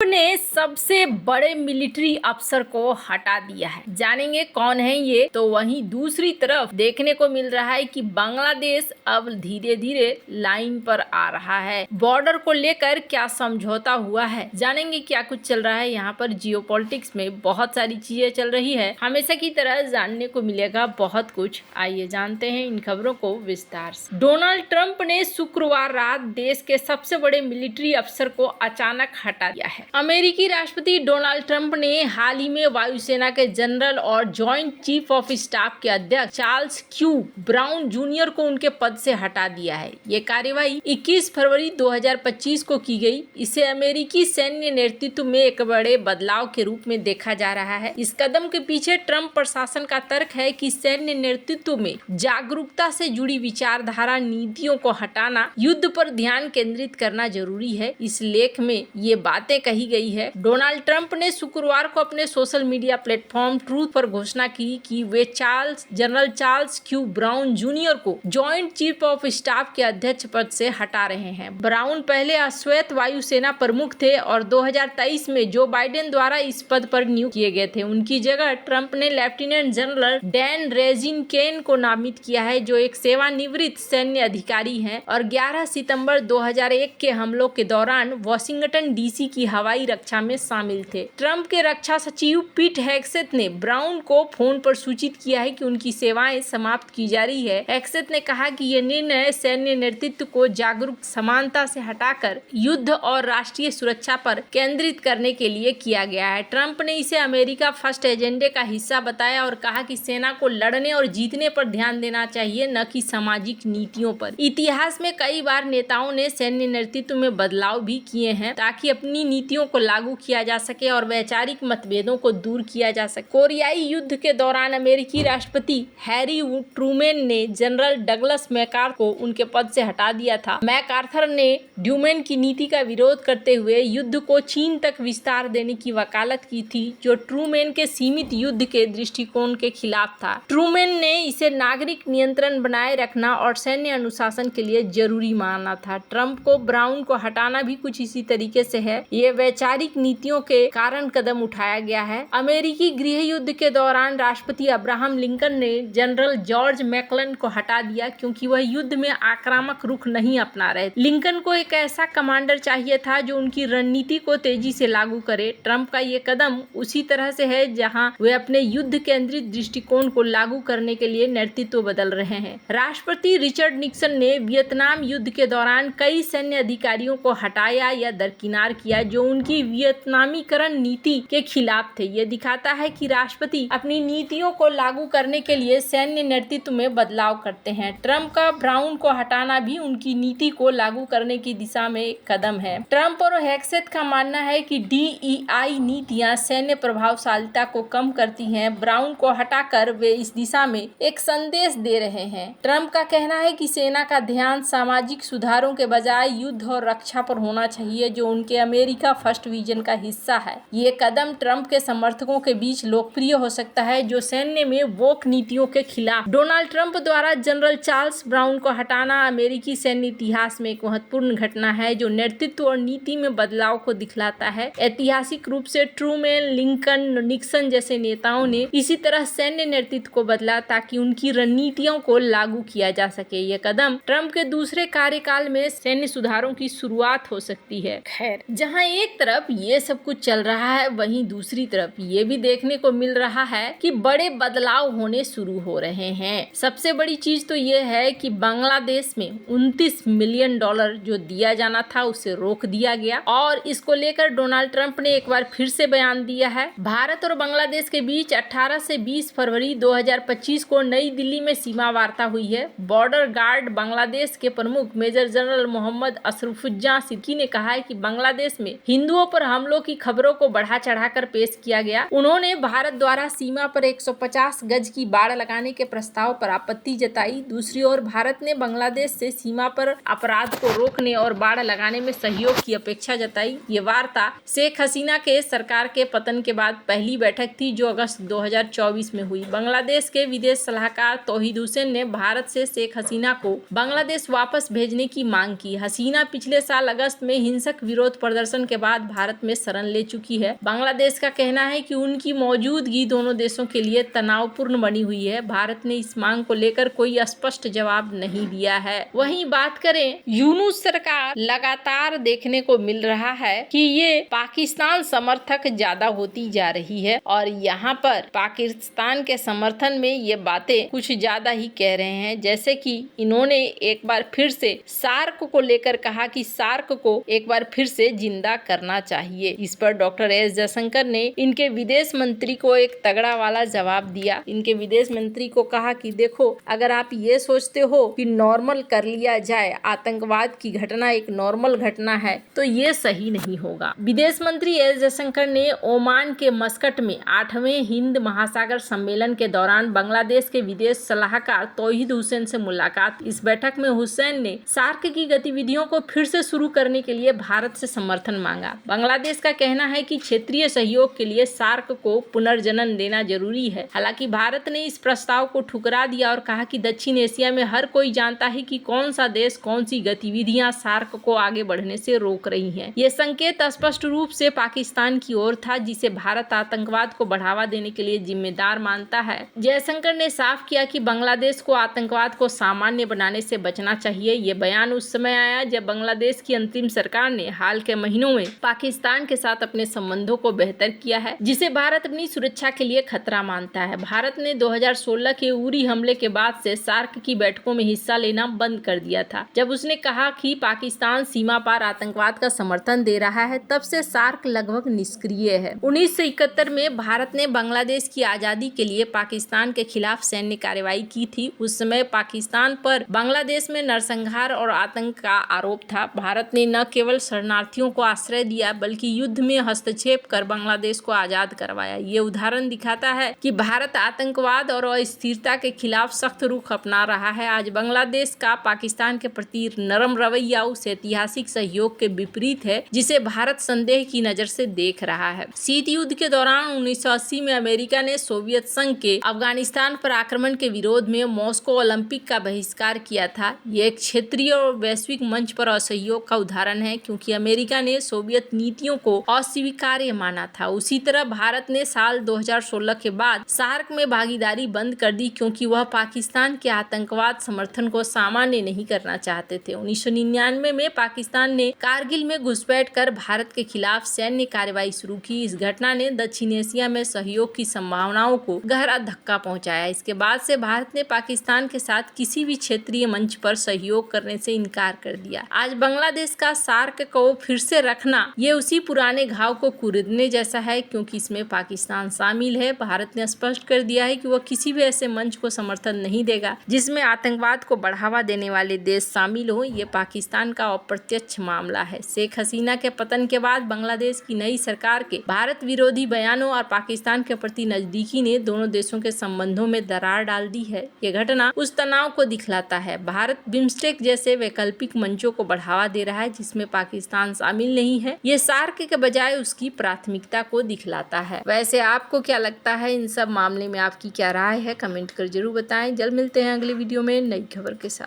ने सबसे बड़े मिलिट्री अफसर को हटा दिया है। जानेंगे कौन है ये। तो वहीं दूसरी तरफ देखने को मिल रहा है कि बांग्लादेश अब धीरे धीरे लाइन पर आ रहा है। बॉर्डर को लेकर क्या समझौता हुआ है, जानेंगे क्या कुछ चल रहा है। यहाँ पर जियोपॉलिटिक्स में बहुत सारी चीजें चल रही है, हमेशा की तरह जानने को मिलेगा बहुत कुछ। आइए जानते हैं इन खबरों को विस्तार से। डोनाल्ड ट्रंप ने शुक्रवार रात देश के सबसे बड़े मिलिट्री अफसर को अचानक हटा दिया है। अमेरिकी राष्ट्रपति डोनाल्ड ट्रंप ने हाल ही में वायुसेना के जनरल और जॉइंट चीफ ऑफ स्टाफ के अध्यक्ष चार्ल्स क्यू ब्राउन जूनियर को उनके पद से हटा दिया है। ये कार्यवाही 21 फरवरी 2025 को की गई। इसे अमेरिकी सैन्य नेतृत्व में एक बड़े बदलाव के रूप में देखा जा रहा है। इस कदम के पीछे ट्रंप प्रशासन का तर्क है कि सैन्य नेतृत्व में जागरूकता से जुड़ी विचारधारा नीतियों को हटाना, युद्ध पर ध्यान केंद्रित करना जरूरी है। इस लेख में ये बातें कही गई है। डोनाल्ड ट्रंप ने शुक्रवार को अपने सोशल मीडिया प्लेटफॉर्म ट्रूथ पर घोषणा की कि वे general Charles Q Brown junior को जॉइंट चीफ ऑफ स्टाफ के अध्यक्ष पद से हटा रहे हैं। ब्राउन पहले अश्वैत वायुसेना प्रमुख थे और 2023 में जो बाइडेन द्वारा इस पद पर नियुक्त किए गए थे। उनकी जगह ट्रंप ने लेफ्टिनेंट जनरल डैन रेजिन केन को नामित किया है, जो एक सेवानिवृत्त सैन्य अधिकारी हैं और 11 सितंबर 2001 के हमलों के दौरान वाशिंगटन डीसी की हवाई रक्षा में शामिल थे। ट्रंप के रक्षा सचिव पीट हेग्सेथ ने ब्राउन को फोन पर सूचित किया है कि उनकी सेवाएं समाप्त की जा रही है। हेग्सेथ ने कहा कि यह निर्णय सैन्य नेतृत्व को जागरूक समानता से हटाकर युद्ध और राष्ट्रीय सुरक्षा पर केंद्रित करने के लिए किया गया है। ट्रंप ने इसे अमेरिका फर्स्ट एजेंडे का हिस्सा बताया और कहा कि सेना को लड़ने और जीतने पर ध्यान देना चाहिए, न कि सामाजिक नीतियों पर। इतिहास में कई बार नेताओं ने सैन्य नेतृत्व में बदलाव भी किए हैं ताकि अपनी नीतियों को लागू किया जा सके और वैचारिक मतभेदों को दूर किया जा सके। कोरियाई युद्ध के दौरान अमेरिकी राष्ट्रपति हैरी ट्रूमैन ने जनरल डगलस मैकार्थर को उनके पद से हटा दिया था। मैकार्थर ने ट्रूमैन की नीति का विरोध करते हुए युद्ध को चीन तक विस्तार देने की वकालत की थी, जो ट्रूमैन के सीमित युद्ध के दृष्टिकोण के खिलाफ था। ट्रूमैन ने इसे नागरिक नियंत्रण बनाए रखना और सैन्य अनुशासन के लिए जरूरी माना था। ट्रंप को ब्राउन को हटाना भी कुछ इसी तरीके से है। ये वैचारिक नीतियों के कारण कदम उठाया गया है। अमेरिकी गृह युद्ध के दौरान राष्ट्रपति अब्राहम लिंकन ने जनरल जॉर्ज मैकलन को हटा दिया क्योंकि वह युद्ध में आक्रामक रुख नहीं अपना रहे। लिंकन को एक ऐसा कमांडर चाहिए था जो उनकी रणनीति को तेजी से लागू करे। ट्रंप का ये कदम उसी तरह से है जहां वे अपने युद्ध केंद्रित दृष्टिकोण को लागू करने के लिए नेतृत्व बदल रहे हैं। राष्ट्रपति रिचर्ड निक्सन ने वियतनाम युद्ध के दौरान कई सैन्य अधिकारियों को हटाया या दरकिनार किया जो उनकी वियतनामीकरण नीति के खिलाफ थे। ये दिखाता है कि राष्ट्रपति अपनी नीतियों को लागू करने के लिए सैन्य नेतृत्व में बदलाव करते हैं। ट्रंप का ब्राउन को हटाना भी उनकी नीति को लागू करने की दिशा में एक कदम है। ट्रंप और हेग्सेथ का मानना है कि DEI नीतियां सैन्य प्रभावशीलता को कम करती हैं। ब्राउन को हटाकर वे इस दिशा में एक संदेश दे रहे हैं। ट्रंप का कहना है कि सेना का ध्यान सामाजिक सुधारों के बजाय युद्ध और रक्षा पर होना चाहिए, जो उनके अमेरिका फर्स्ट विजन का हिस्सा है। ये कदम ट्रंप के समर्थकों के बीच लोकप्रिय हो सकता है, जो सैन्य में वोक नीतियों के खिलाफ। डोनाल्ड ट्रंप द्वारा जनरल चार्ल्स ब्राउन को हटाना अमेरिकी सैन्य इतिहास में एक महत्वपूर्ण घटना है जो नेतृत्व और नीति में बदलाव को दिखलाता है। ऐतिहासिक रूप से ट्रूमैन, लिंकन, निक्सन जैसे नेताओं ने इसी तरह सैन्य नेतृत्व को बदला ताकि उनकी रणनीतियों को लागू किया जा सके। ये कदम ट्रंप के दूसरे कार्यकाल में सैन्य सुधारों की शुरुआत हो सकती है। खैर, जहां एक तरफ ये सब कुछ चल रहा है, वहीं दूसरी तरफ ये भी देखने को मिल रहा है कि बड़े बदलाव होने शुरू हो रहे हैं। सबसे बड़ी चीज तो ये है कि बांग्लादेश में $29 मिलियन जो दिया जाना था उसे रोक दिया गया और इसको लेकर डोनाल्ड ट्रंप ने एक बार फिर से बयान दिया है। भारत और बांग्लादेश के बीच 18 से 20 फरवरी 2025 को नई दिल्ली में सीमा वार्ता हुई है। बॉर्डर गार्ड बांग्लादेश के प्रमुख मेजर जनरल मोहम्मद अशरफुज्जा सिद्दीकी ने कहा है कि बांग्लादेश में हिंदुओं पर हमलों की खबरों को बढ़ा चढ़ाकर पेश किया गया। उन्होंने भारत द्वारा सीमा पर 150 गज की बाड़ लगाने के प्रस्ताव पर आपत्ति जताई। दूसरी ओर भारत ने बांग्लादेश से सीमा पर अपराध को रोकने और बाड़ लगाने में सहयोग की अपेक्षा जताई। ये वार्ता शेख हसीना के सरकार के पतन के बाद पहली बैठक थी जो अगस्त 2024 में हुई। बांग्लादेश के विदेश सलाहकार तौहीद हुसैन ने भारत से शेख हसीना को बांग्लादेश वापस भेजने की मांग की। हसीना पिछले साल अगस्त में हिंसक विरोध प्रदर्शन के बाद बाद भारत में शरण ले चुकी है। बांग्लादेश का कहना है कि उनकी मौजूदगी दोनों देशों के लिए तनावपूर्ण बनी हुई है। भारत ने इस मांग को लेकर कोई स्पष्ट जवाब नहीं दिया है। वहीं बात करें यूनुस सरकार, लगातार देखने को मिल रहा है कि ये पाकिस्तान समर्थक ज्यादा होती जा रही है और यहाँ पर पाकिस्तान के समर्थन में ये बातें कुछ ज्यादा ही कह रहे हैं। जैसे कि इन्होंने एक बार फिर से सार्क को लेकर कहा कि सार्क को एक बार फिर से जिंदा करना चाहिए। इस पर डॉक्टर एस जयशंकर ने इनके विदेश मंत्री को एक तगड़ा वाला जवाब दिया। इनके विदेश मंत्री को कहा कि देखो, अगर आप ये सोचते हो कि नॉर्मल कर लिया जाए, आतंकवाद की घटना एक नॉर्मल घटना है, तो ये सही नहीं होगा। विदेश मंत्री एस जयशंकर ने ओमान के मस्कट में 8वें हिंद महासागर सम्मेलन के दौरान बांग्लादेश के विदेश सलाहकार तौहीद हुसैन से मुलाकात। इस बैठक में हुसैन ने सार्क की गतिविधियों को फिर से शुरू करने के लिए भारत से समर्थन मांगा। बांग्लादेश का कहना है कि क्षेत्रीय सहयोग के लिए सार्क को पुनर्जन्म देना जरूरी है। हालांकि भारत ने इस प्रस्ताव को ठुकरा दिया और कहा कि दक्षिण एशिया में हर कोई जानता है कि कौन सा देश कौन सी गतिविधियां सार्क को आगे बढ़ने से रोक रही हैं। ये संकेत स्पष्ट रूप से पाकिस्तान की ओर था, जिसे भारत आतंकवाद को बढ़ावा देने के लिए जिम्मेदार मानता है। जयशंकर ने साफ किया कि बांग्लादेश को आतंकवाद को सामान्य बनाने से बचना चाहिए। ये बयान उस समय आया जब बांग्लादेश की अंतरिम सरकार ने हाल के महीनों में पाकिस्तान के साथ अपने संबंधों को बेहतर किया है, जिसे भारत अपनी सुरक्षा के लिए खतरा मानता है। भारत ने 2016 के उरी हमले के बाद से सार्क की बैठकों में हिस्सा लेना बंद कर दिया था। जब उसने कहा कि पाकिस्तान सीमा पार आतंकवाद का समर्थन दे रहा है, तब से सार्क लगभग निष्क्रिय है। 1971 में भारत ने बांग्लादेश की आजादी के लिए पाकिस्तान के खिलाफ सैन्य कार्रवाई की थी। उस समय पाकिस्तान पर बांग्लादेश में नरसंहार और आतंक का आरोप था। भारत ने न केवल शरणार्थियों को आश्रय दिया, बल्कि युद्ध में हस्तक्षेप कर बांग्लादेश को आजाद करवाया। ये उदाहरण दिखाता है कि भारत आतंकवाद और अस्थिरता के खिलाफ सख्त रुख अपना रहा है। आज बांग्लादेश का पाकिस्तान के प्रति नरम रवैया उस ऐतिहासिक सहयोग के विपरीत है जिसे भारत संदेह की नजर से देख रहा है। शीत युद्ध के दौरान 1980 में अमेरिका ने सोवियत संघ के अफगानिस्तान पर आक्रमण के विरोध में मॉस्को ओलंपिक का बहिष्कार किया था। ये एक क्षेत्रीय और वैश्विक मंच पर असहयोग का उदाहरण है, क्योंकि अमेरिका ने सोवियत नीतियों को अस्वीकार्य माना था। उसी तरह भारत ने साल 2016 के बाद सार्क में भागीदारी बंद कर दी, क्योंकि वह पाकिस्तान के आतंकवाद समर्थन को सामान्य नहीं करना चाहते थे। 1999 में पाकिस्तान ने कारगिल में घुसपैठ कर भारत के खिलाफ सैन्य कार्रवाई शुरू की। इस घटना ने दक्षिण एशिया में सहयोग की संभावनाओं को गहरा धक्का पहुंचाया। इसके बाद से भारत ने पाकिस्तान के साथ किसी भी क्षेत्रीय मंच पर सहयोग करने से इनकार कर दिया। आज बांग्लादेश का सार्क को फिर से रखना ये उसी पुराने घाव को कुरेदने जैसा है, क्योंकि इसमें पाकिस्तान शामिल है। भारत ने स्पष्ट कर दिया है कि वह किसी भी ऐसे मंच को समर्थन नहीं देगा जिसमें आतंकवाद को बढ़ावा देने वाले देश शामिल हो। ये पाकिस्तान का अप्रत्यक्ष मामला है। शेख हसीना के पतन के बाद बांग्लादेश की नई सरकार के भारत विरोधी बयानों और पाकिस्तान के प्रति नजदीकी ने दोनों देशों के संबंधों में दरार डाल दी है। ये घटना उस तनाव को दिखलाता है। भारत बिम्स्टेक जैसे वैकल्पिक मंचों को बढ़ावा दे रहा है जिसमें पाकिस्तान शामिल नहीं है। ये सार्क के बजाय उसकी प्राथमिकता को दिखलाता है। वैसे आपको क्या लगता है इन सब मामले में, आपकी क्या राय है? कमेंट कर जरूर बताएं। जल्द मिलते हैं अगले वीडियो में नई खबर के साथ।